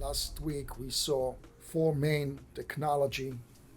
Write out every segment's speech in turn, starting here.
Last week we saw four main technology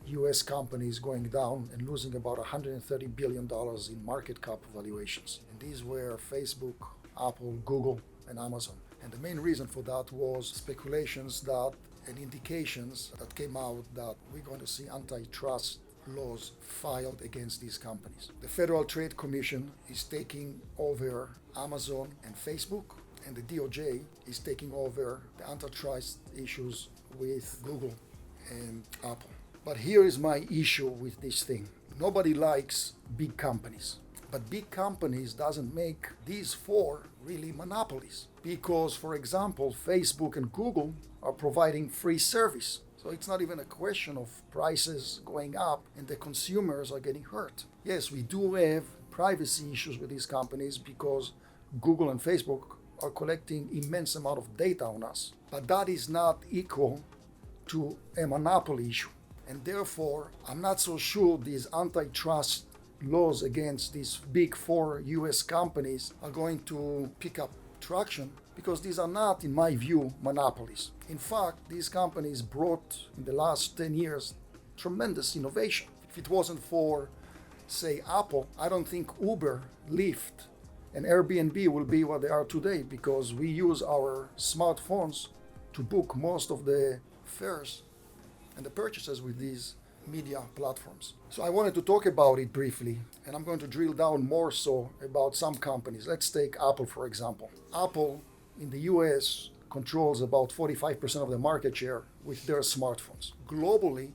US companies going down and losing about $130 billion in market cap valuations. And these were Facebook, Apple, Google, and Amazon. And the main reason for that was speculations that and indications that came out that we're going to see antitrust laws filed against these companies. The Federal Trade Commission is taking over Amazon and Facebook, and the DOJ is taking over the antitrust issues with Google and Apple. But here is my issue with this thing. Nobody likes big companies. But big companies doesn't make these four really monopolies. Because, for example, Facebook and Google are providing free service. So it's not even a question of prices going up and the consumers are getting hurt. Yes, we do have privacy issues with these companies because Google and Facebook are collecting immense amount of data on us. But that is not equal to a monopoly issue. And therefore, I'm not so sure these antitrust laws against these big four US companies are going to pick up traction because these are not, in my view, monopolies. In fact, these companies brought in the last 10 years tremendous innovation. If it wasn't for, say, Apple, I don't think Uber, Lyft, and Airbnb will be what they are today because we use our smartphones to book most of the fares and the purchases with these media platforms. So I wanted to talk about it briefly, and I'm going to drill down more so about some companies. Let's take Apple, for example. Apple in the US controls about 45% of the market share with their smartphones. Globally,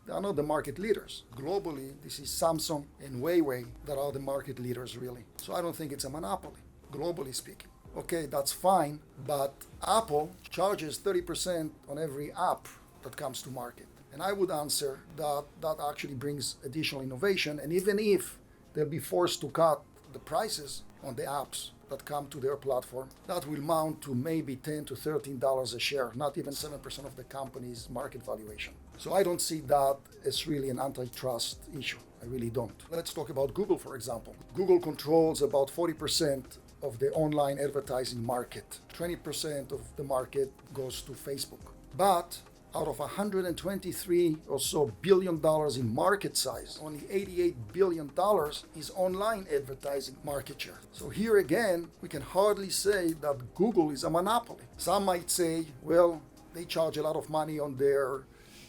they are not the market leaders. Globally, this is Samsung and Huawei that are the market leaders, really. So I don't think it's a monopoly, globally speaking. Okay, that's fine, but Apple charges 30% on every app that comes to market. And I would answer that that actually brings additional innovation. And even if they'll be forced to cut the prices on the apps that come to their platform, that will mount to maybe $10 to $13 a share, not even 7% of the company's market valuation. So I don't see that as really an antitrust issue. I really don't. Let's talk about Google, for example. Google controls about 40% of the online advertising market. 20% of the market goes to Facebook. But out of $123 or so billion in market size, only $88 billion is online advertising market share. So here again, we can hardly say that Google is a monopoly. Some might say, well, they charge a lot of money on their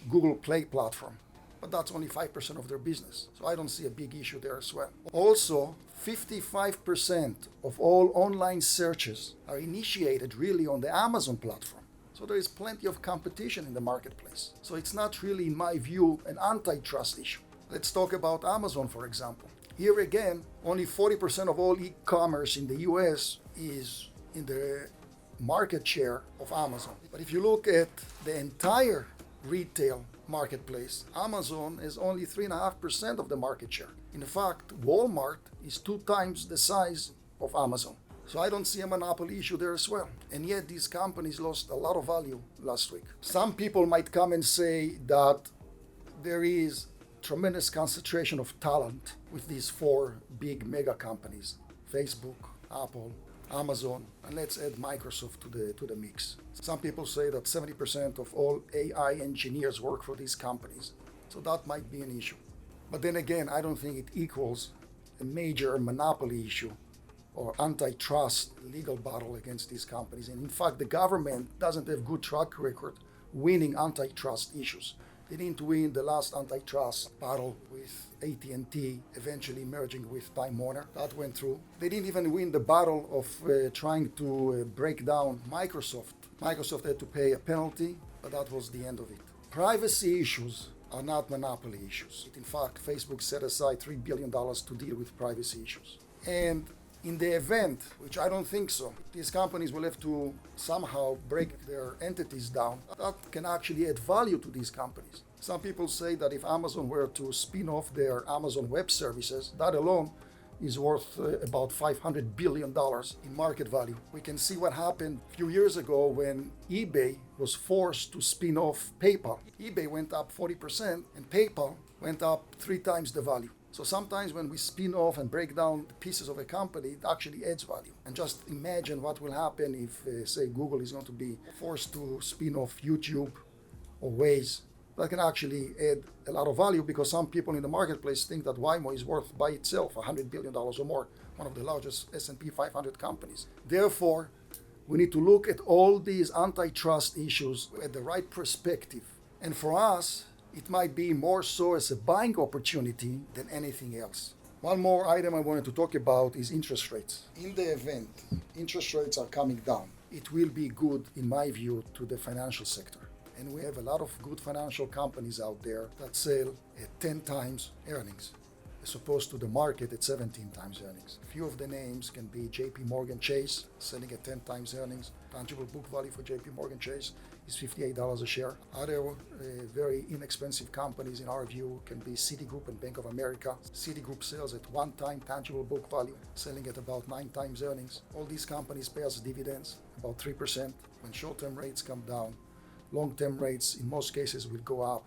Google Play platform, but that's only 5% of their business. So I don't see a big issue there as well. Also, 55% of all online searches are initiated really on the Amazon platform. So there is plenty of competition in the marketplace. So it's not really, in my view, an antitrust issue. Let's talk about Amazon, for example. Here again, only 40% of all e-commerce in the US is in the market share of Amazon. But if you look at the entire retail marketplace, Amazon is only 3.5% of the market share. In fact, Walmart is 2 times the size of Amazon. So I don't see a monopoly issue there as well. And yet these companies lost a lot of value last week. Some people might come and say that there is tremendous concentration of talent with these four big mega companies, Facebook, Apple, Amazon, and let's add Microsoft to the mix. Some people say that 70% of all AI engineers work for these companies. So that might be an issue. But then again, I don't think it equals a major monopoly issue or antitrust legal battle against these companies. And in fact, the government doesn't have good track record winning antitrust issues. They didn't win the last antitrust battle with AT&T eventually merging with Time Warner. That went through. They didn't even win the battle of trying to break down Microsoft. Microsoft had to pay a penalty, but that was the end of it. Privacy issues are not monopoly issues. In fact, Facebook set aside $3 billion to deal with privacy issues. And in the event, which I don't think so, these companies will have to somehow break their entities down. That can actually add value to these companies. Some people say that if Amazon were to spin off their Amazon Web Services, that alone is worth about $500 billion in market value. We can see what happened a few years ago when eBay was forced to spin off PayPal. eBay went up 40% and PayPal went up 3 times the value. So sometimes when we spin off and break down the pieces of a company, it actually adds value. And just imagine what will happen if, say, Google is going to be forced to spin off YouTube or Waze. That can actually add a lot of value because some people in the marketplace think that Waymo is worth by itself $100 billion or more, one of the largest S&P 500 companies. Therefore, we need to look at all these antitrust issues at the right perspective. And for us, it might be more so as a buying opportunity than anything else. One more item I wanted to talk about is interest rates. In the event interest rates are coming down, it will be good, in my view, to the financial sector. And we have a lot of good financial companies out there that sell at 10 times earnings, as opposed to the market at 17 times earnings. A few of the names can be JP Morgan Chase, selling at 10 times earnings. Tangible book value for JP Morgan Chase is $58 a share. Other very inexpensive companies, in our view, can be Citigroup and Bank of America. Citigroup sells at 1 time tangible book value, selling at about 9 times earnings. All these companies pay us dividends, about 3%. When short-term rates come down, long-term rates in most cases will go up.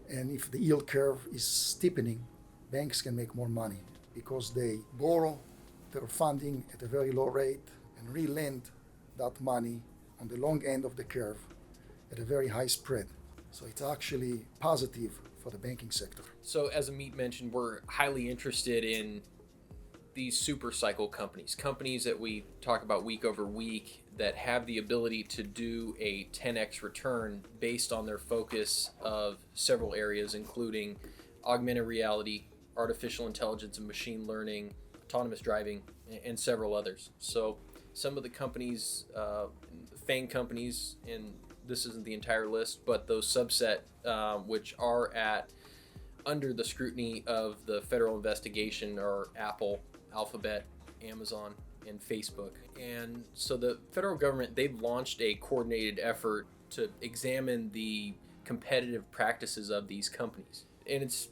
And if the yield curve is steepening, banks can make more money because they borrow their funding at a very low rate and re-lend that money on the long end of the curve at a very high spread. So it's actually positive for the banking sector. So as Amit mentioned, we're highly interested in these super cycle companies that we talk about week over week that have the ability to do a 10x return based on their focus of several areas, including augmented reality, artificial intelligence and machine learning, autonomous driving, and several others. So some of the companies, FANG companies, and this isn't the entire list, but those subset which are under the scrutiny of the federal investigation are Apple, Alphabet, Amazon, and Facebook. And so the federal government, they've launched a coordinated effort to examine the competitive practices of these companies. And it's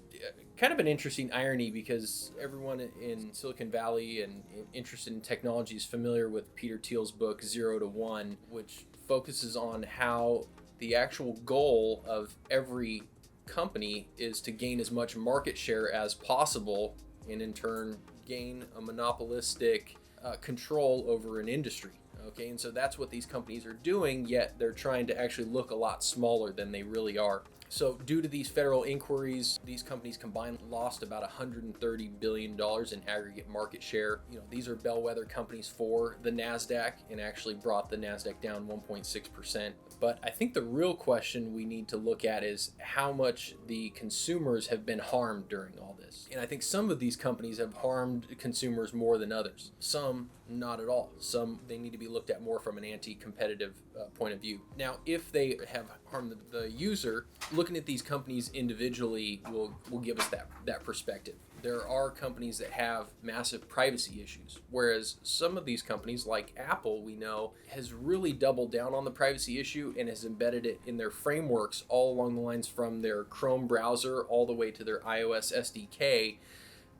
kind of an interesting irony because everyone in Silicon Valley and interested in technology is familiar with Peter Thiel's book 0 to 1, which focuses on how the actual goal of every company is to gain as much market share as possible and in turn gain a monopolistic control over an industry. Okay, and so that's what these companies are doing, yet they're trying to actually look a lot smaller than they really are. So due to these federal inquiries, these companies combined lost about $130 billion in aggregate market share. These are bellwether companies for the NASDAQ and actually brought the NASDAQ down 1.6%. But I think the real question we need to look at is how much the consumers have been harmed during all this. And I think some of these companies have harmed consumers more than others. Some not at all. Some, they need to be looked at more from an anti-competitive point of view. Now, if they have harmed the user, looking at these companies individually will give us that perspective. There are companies that have massive privacy issues, whereas some of these companies, like Apple, we know, has really doubled down on the privacy issue and has embedded it in their frameworks all along the lines from their Chrome browser all the way to their iOS SDK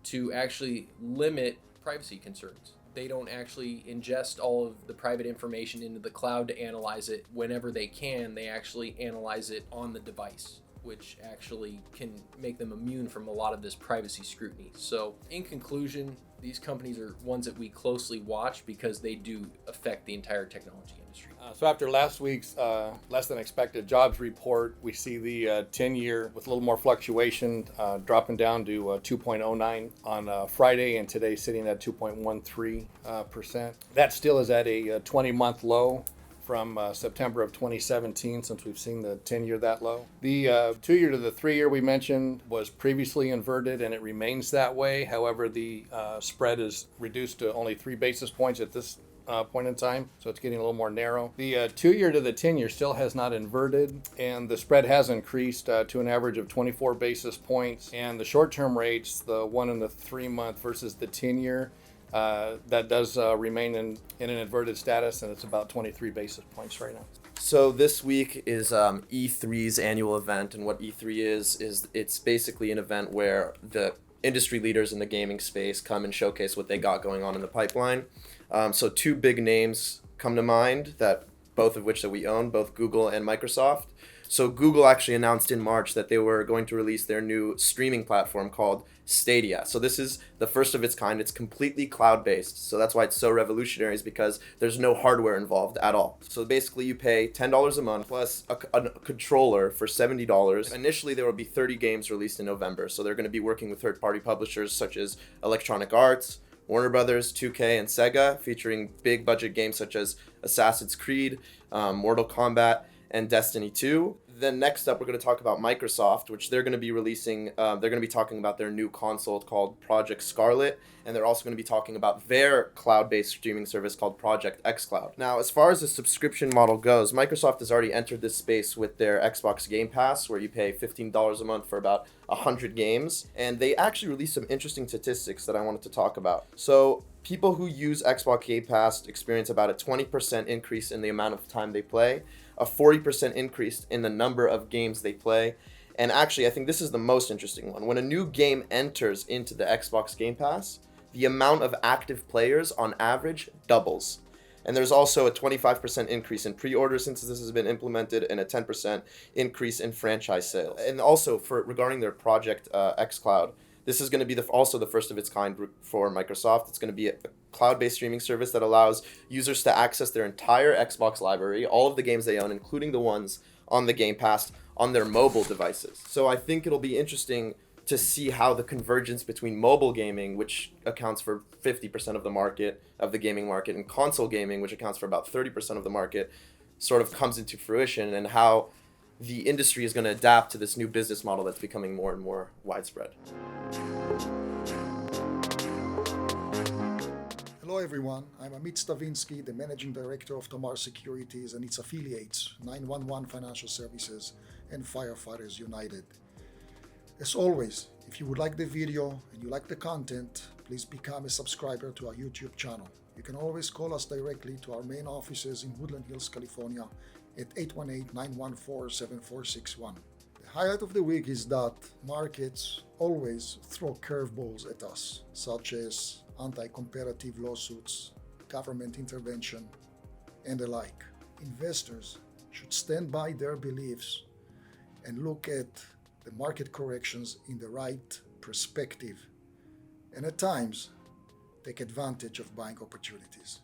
to actually limit privacy concerns. They don't actually ingest all of the private information into the cloud to analyze it. Whenever they can, they actually analyze it on the device, which actually can make them immune from a lot of this privacy scrutiny. So in conclusion, these companies are ones that we closely watch because they do affect the entire technology industry. So after last week's less than expected jobs report, we see the 10-year with a little more fluctuation dropping down to 2.09 on Friday, and today sitting at 2.13%. That still is at a 20-month low from September of 2017, since we've seen the 10-year that low. The 2-year to the 3-year we mentioned was previously inverted, and it remains that way. However, the spread is reduced to only 3 basis points at this point in time, so it's getting a little more narrow. The 2-year to the 10-year still has not inverted, and the spread has increased to an average of 24 basis points. And the short-term rates, the 1 and the 3 month versus the 10-year, that does remain in an inverted status, and it's about 23 basis points right now. So this week is E3's annual event, and what E3 is it's basically an event where the industry leaders in the gaming space come and showcase what they got going on in the pipeline. So 2 big names come to mind, that both of which that we own, both Google and Microsoft. So Google actually announced in March that they were going to release their new streaming platform called Stadia. So this is the first of its kind. It's completely cloud-based. So that's why it's so revolutionary, is because there's no hardware involved at all. So basically you pay $10 a month plus a controller for $70. Initially there will be 30 games released in November. So they're going to be working with third-party publishers such as Electronic Arts, Warner Brothers, 2K, and Sega, featuring big budget games such as Assassin's Creed, Mortal Kombat, and Destiny 2. Then next up, we're going to talk about Microsoft, which they're going to be releasing. They're going to be talking about their new console called Project Scarlet, and they're also going to be talking about their cloud-based streaming service called Project xCloud. Now, as far as the subscription model goes, Microsoft has already entered this space with their Xbox Game Pass, where you pay $15 a month for about 100 games, and they actually released some interesting statistics that I wanted to talk about. So people who use Xbox Game Pass experience about a 20% increase in the amount of time they play, a 40% increase in the number of games they play, and actually I think this is the most interesting one. When a new game enters into the Xbox Game Pass, the amount of active players on average doubles. And there's also a 25% increase in pre-orders since this has been implemented, and a 10% increase in franchise sales. And also regarding their Project xCloud, this is going to be also the first of its kind for Microsoft. It's going to be a cloud-based streaming service that allows users to access their entire Xbox library, all of the games they own, including the ones on the Game Pass, on their mobile devices. So I think it'll be interesting to see how the convergence between mobile gaming, which accounts for 50% of the market, of the gaming market, and console gaming, which accounts for about 30% of the market, sort of comes into fruition, and how the industry is going to adapt to this new business model that's becoming more and more widespread. Hello everyone, I'm Amit Stavinsky, the Managing Director of Tomar Securities and its affiliates, 911 Financial Services and Firefighters United. As always, if you would like the video and you like the content, please become a subscriber to our YouTube channel. You can always call us directly to our main offices in Woodland Hills, California at 818-914-7461. The highlight of the week is that markets always throw curveballs at us, such as anti-competitive lawsuits, government intervention, and the like. Investors should stand by their beliefs and look at the market corrections in the right perspective, and at times take advantage of buying opportunities.